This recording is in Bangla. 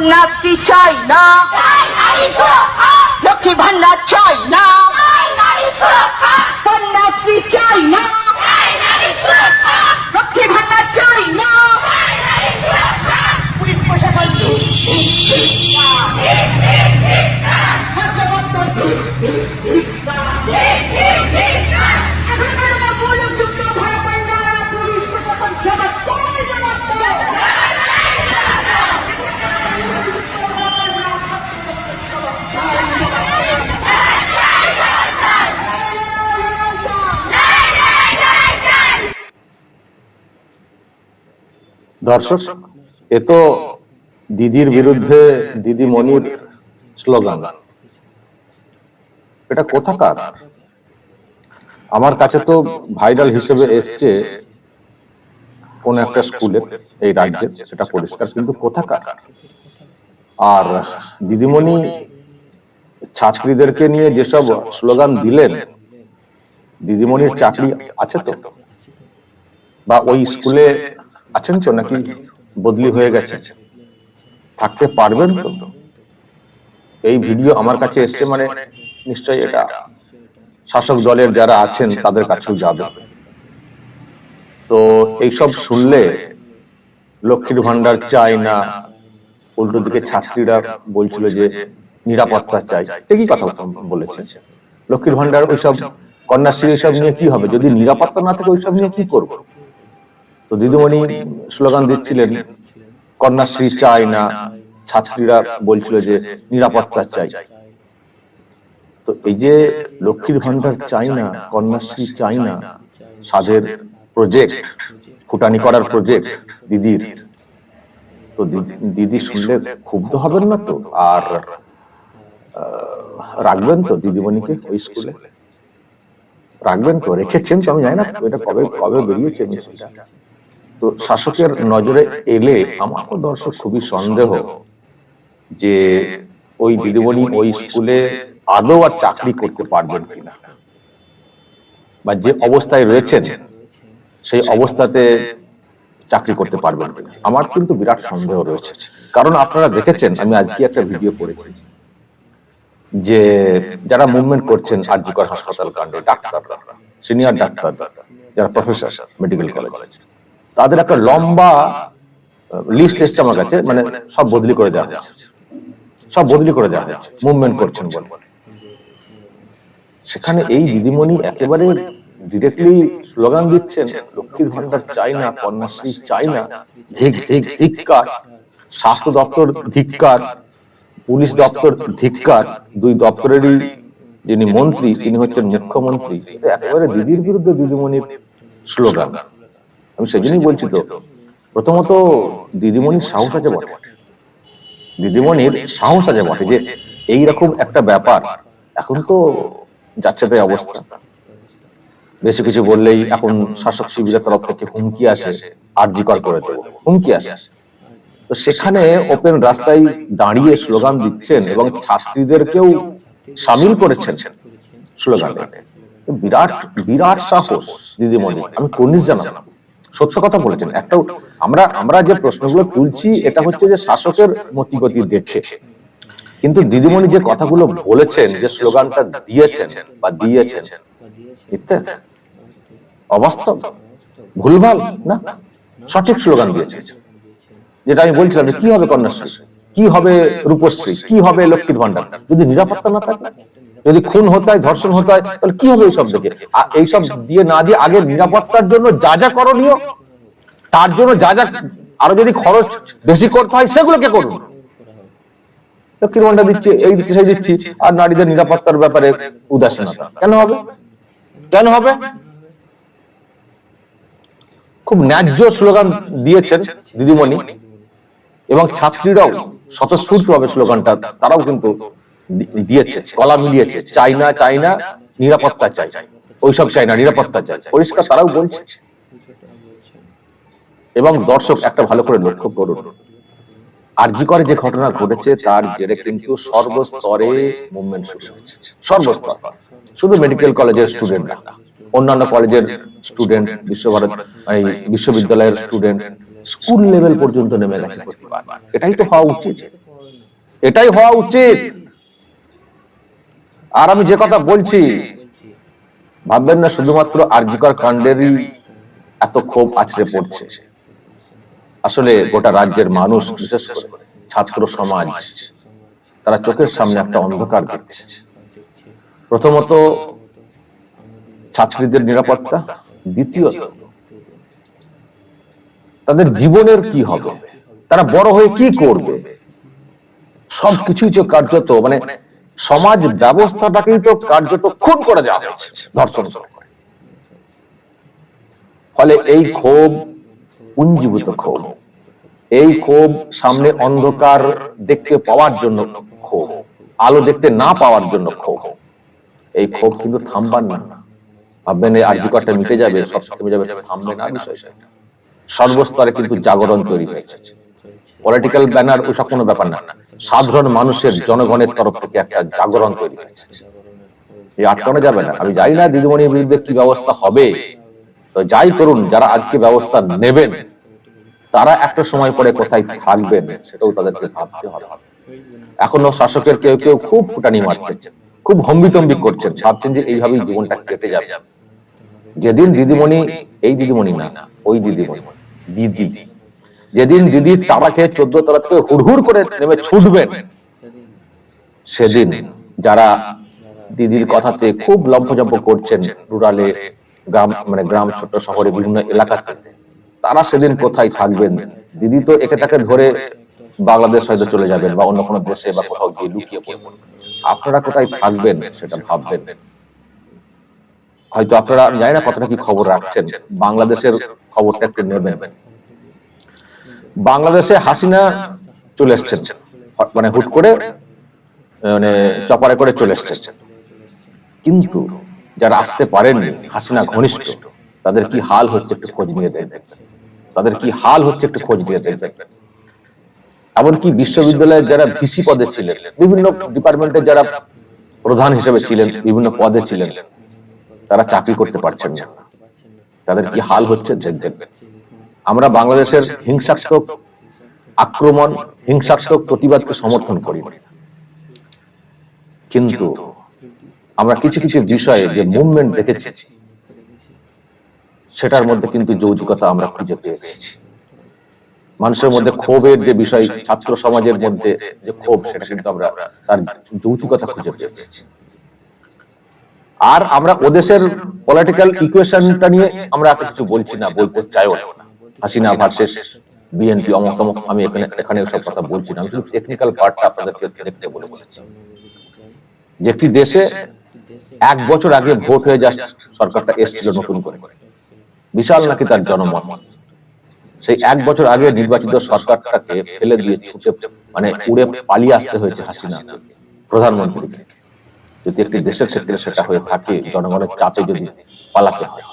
কন্যাশ্রী চাই না, লক্ষ্মী ভান্ডার চাই না, কন্যাশ্রী চাই না, লক্ষ্মী ভান্ডার চাই না, পুলিশ প্রশাসন দর্শক, এ তো দিদির বিরুদ্ধে দিদিমণির স্লোগান। এটা কোথাকার? আমার কাছে তো ভাইরাল হিসেবে এসছে কোন একটা স্কুলে এই রাজ্যে, সেটা পরিষ্কার, কিন্তু কোথাকার? আর দিদিমণি ছাত্রীদেরকে নিয়ে যেসব স্লোগান দিলেন, দিদিমণির চাকরি আছে তো, বা ওই স্কুলে আছেন তো, নাকি বদলি হয়ে গেছে? থাকতে পারবেন তো? এই ভিডিও আমার কাছে এসছে মানে নিশ্চয়ই এটা শাসক দলের যারা আছেন তাদের কাছেও যাবে। তো এইসব শুনলে লক্ষ্মীর ভান্ডার চাই না, উল্টো দিকে ছাত্রীরা বলছিল যে নিরাপত্তা চাই। ঠিকই কথা বলেছে। লক্ষ্মীর ভান্ডার, ওইসব কন্যাশ্রী, এইসব নিয়ে কি হবে যদি নিরাপত্তা না থাকে? ওইসব নিয়ে কি করবো? তো দিদিমণি স্লোগান দিচ্ছিলেন কন্যাশ্রী চাই না, ছাত্রীরা বলছিল যে নিরাপত্তা চাই। তো এই যে লক্ষ্মীর ভান্ডার চাই না, কন্যাশ্রী চাই না, সাধের প্রজেক্ট, ফুটানি করার প্রজেক্ট দিদির, তো দিদি শুনলে ক্ষুব্ধ হবেন না তো? আর রাখবেন তো দিদিমণিকে ওই স্কুলে? রাখবেন তো? রেখেছেন তো? আমি জানি না এটা কবে কবে বেরিয়েছে মিছিলটা। তো শাসকের নজরে এলে আমার তো দর্শক খুবই সন্দেহ যে ওই দিদিমণি ওই স্কুলে আদৌ আর চাকরি করতে পারবেন কিনা, বা যে অবস্থায় রয়েছেন সেই অবস্থাতে চাকরি করতে পারবেন কিনা। আমার কিন্তু বিরাট সন্দেহ রয়েছে। কারণ আপনারা দেখেছেন, আমি আজকে একটা ভিডিও করেছি যে যারা মুভমেন্ট করছেন আর.জি. কর হাসপাতাল কাণ্ডে, ডাক্তাররা, সিনিয়র ডাক্তার, যারা প্রফেসর মেডিকেল কলেজ, তাদের একটা লম্বা লিস্ট এসছে আমার কাছে, মানে সব বদলি করে দেওয়া হয়েছে, সব বদলি করে দেওয়া হয়েছে মুভমেন্ট করছেন বলে। সেখানে এই দিদিমণি একেবারে ডিরেক্টলি স্লোগান দিচ্ছেন লক্ষ্মীর ভান্ডার চাই না, কন্যাশ্রী চাই না, ধিক্কার, স্বাস্থ্য দপ্তর ধিক্কার, পুলিশ দপ্তর ধিক্কার। দুই দপ্তরেরই যিনি মন্ত্রী তিনি হচ্ছেন মুখ্যমন্ত্রী। এটা একেবারে দিদির বিরুদ্ধে দিদিমণির স্লোগান। আমি সেজন্যই বলছি, তো প্রথমত দিদিমণির সাহস আছে বটে, দিদিমণির সাহস আছে বটে যে এইরকম একটা ব্যাপার। এখন তো যাচ্ছে তাই অবস্থা, বেশি কিছু বললেই এখন শাসক শিবিরের তরফ থেকে হুমকি আসে, আর.জি. কর করে দেবো, হুমকি আসে। তো সেখানে ওপেন রাস্তায় দাঁড়িয়ে স্লোগান দিচ্ছেন এবং ছাত্রীদেরকেও সামিল করেছেন স্লোগানে। বিরাট বিরাট সাহস দিদিমণি, আমি কর্নিশ জানাবো। সত্য কথা বলেছেন। একটা আমরা যে প্রশ্নগুলো তুলছি এটা হচ্ছে যে শাসকের মতিগতি দেখে, কিন্তু দিদিমণি যে কথাগুলো বলেছেন, যে স্লোগানটা দিয়েছেন বা দিয়েছেন, অবাস্তব, ভুলভাল না, সঠিক স্লোগান দিয়েছেন। যেটা আমি বলছিলাম যে কি হবে কন্যাশ্রী, কি হবে রূপশ্রী, কি হবে লক্ষ্মীর ভান্ডার যদি নিরাপত্তা না থাকে, যদি খুন হতে হয়, ধর্ষণ হতে হয়, তাহলে কি হবে এইসব থেকে? এইসব দিয়ে না দিয়ে আগে নিরাপত্তার জন্য যা যা করণীয়, তার জন্য যা যা আরো যদি খরচ বেশি করতে হয় সেগুলোকে করুন। লক্ষ্মীর ভান্ডার দিচ্ছি, এই দিচ্ছি, সেই দিচ্ছি, আর নারীদের নিরাপত্তার ব্যাপারে উদাসীনতা কেন হবে? কেন হবে? খুব ন্যায্য স্লোগান দিয়েছেন দিদিমণি, এবং ছাত্রীরাও স্বতঃস্ফূর্তভাবে স্লোগানটা তারাও কিন্তু দিয়েছে, গলা মিলিয়েছে। চাই না, চাই না, নিরাপত্তা চাই, ওইসব চাই না, নিরাপত্তা চাই, পরিষ্কার তারাও বলছে। এবং দর্শক একটা ভালো করে লক্ষ্য করুন, আর.জি. করে যে ঘটনা ঘটেছে তার জেরে কিন্তু সর্বস্তরে মুভমেন্ট শুরু হয়েছে, সর্বস্তর, শুধু মেডিকেল কলেজের স্টুডেন্ট না, অন্যান্য কলেজের স্টুডেন্ট, বিশ্ববিদ্যালয়ের স্টুডেন্ট, স্কুল লেভেল পর্যন্ত নেমে গেছে প্রতিবাদ। এটাই তো হওয়া উচিত। এটাই হওয়া উচিত। আর আমি যে কথা বলছি, ভাববেন না শুধুমাত্র আরজিকর কাণ্ডেরই এত ক্ষোভ আছড়ে পড়ছে। আসলে গোটা রাজ্যের মানুষ, বিশেষ করে ছাত্র সমাজ, তারা চোখের সামনে একটা অন্ধকার দেখছে। প্রথমত ছাত্রীদের নিরাপত্তা, দ্বিতীয়ত তাদের জীবনের কি হবে, তারা বড় হয়ে কি করবে, সবকিছুই তো কার্যত মানে সমাজ ব্যবস্থাটাকেই তো কার্যত খুন করে দেওয়া হচ্ছে, ধর্ষণ করে। ফলে এই ক্ষোভ পুঞ্জীভূত ক্ষোভ, এই ক্ষোভ সামনে অন্ধকার দেখতে পাওয়ার জন্য ক্ষোভ, আলো দেখতে না পাওয়ার জন্য ক্ষোভ। এই ক্ষোভ কিন্তু থামবার না। ভাববেন এই আরজিকরটা মিটে যাবে, সব থেমে যাবে, থামবে না বিষয়টা। সর্বস্তরে কিন্তু জাগরণ তৈরি হয়েছে। পলিটিক্যাল ব্যানার ওসব কোনো ব্যাপার না, সাধারণ মানুষের, জনগণের তরফ থেকে একটা জাগরণ তৈরি হয়েছে। এই আটকানো যাবে না। আমি জানি না দিদিমণির বিরুদ্ধে কি ব্যবস্থা হবে, তো যাই করুন, যারা আজকে ব্যবস্থা নেবেন তারা একটা সময় পরে কোথায় থাকবেন সেটাও তাদেরকে ভাবতে হবে। এখনো শাসকের কেউ কেউ খুব ফুটানি মারছেন, খুব হম্বিতম্বি করছেন, ভাবছেন যে এইভাবেই জীবনটা কেটে যাবে। যেদিন দিদিমণি, এই দিদিমণি না, ওই দিদিমণি, দিদি, যেদিন দিদি তারা খেয়ে 14 তলা থেকে হুড়হুড় করে নেমে ছুটবেন, সেদিন যারা দিদির কথাতে খুব লম্ফজম্প করছেন রুরালে, গ্রাম মানে গ্রাম, ছোট শহরে, বিভিন্ন এলাকাতে, তারা সেদিন কোথায় থাকবেন? দিদি তো একে তাকে ধরে বাংলাদেশ হয়তো চলে যাবেন বা অন্য কোনো দেশে বা কোথাও গিয়ে লুকিয়ে পড়বেন। আপনারা কোথায় থাকবেন সেটা ভাববেন। হয়তো আপনারা, জানি না কতটা কি খবর রাখছেন, বাংলাদেশের খবরটা একটু নেবেন। বাংলাদেশে হাসিনা চলে এসছেন, মানে হুট করে, মানে চপারে করে চলে এসছেন। কিন্তু যারা আসতে পারেননি, হাসিনা ঘনিষ্ঠ, তাদের কি হাল হচ্ছে একটু খোঁজ নিয়ে দেখবেন। তাদের কি হাল হচ্ছে একটু খোঁজ নিয়ে দেখবেন। এমনকি বিশ্ববিদ্যালয়ের যারা ভিসি পদে ছিলেন, বিভিন্ন ডিপার্টমেন্টের যারা প্রধান হিসেবে ছিলেন, বিভিন্ন পদে ছিলেন, তারা চাকরি করতে পারছেন না। তাদের কি হাল হচ্ছে দেখবেন। আমরা বাংলাদেশের হিংসাত্মক আক্রমণ, হিংসাত্মক প্রতিবাদকে সমর্থন করি না, কিন্তু আমরা কিছু কিছু বিষয়ে যে মুভমেন্ট দেখেছি, সেটার মধ্যে কিন্তু যৌতিকতা আমরা খুঁজে পেয়েছি। মানুষের মধ্যে ক্ষোভের যে বিষয়, ছাত্র সমাজের মধ্যে যে ক্ষোভ, সেটা কিন্তু আমরা তার যৌতিকতা খুঁজে পেয়েছি। আর আমরা ওদেশের পলিটিক্যাল ইকুয়েশনটা নিয়ে আমরা এত কিছু বলছি না, বলতে চাইও না। হাসিনা ভার্সেস বিএনপি, অমক তমক, আমি এখানে সব কথা বলছি না। আমি শুধু টেকনিক্যাল পার্টটা আপনাদেরকে দেখতে বলে বলেছি। যে একটি দেশে 1 বছর আগে ভোট হয়ে যা সরকারটা এসেছিল নতুন করে, বিশাল নাকি তার জনমত, সেই 1 বছর আগে নির্বাচিত সরকারটাকে ফেলে দিয়ে ছুটে, মানে উড়ে পালিয়ে আসতে হয়েছে হাসিনা প্রধানমন্ত্রীকে। যদি একটি দেশের ক্ষেত্রে সেটা হয়ে থাকে, জনগণের চাপে যদি পালাতে হয়,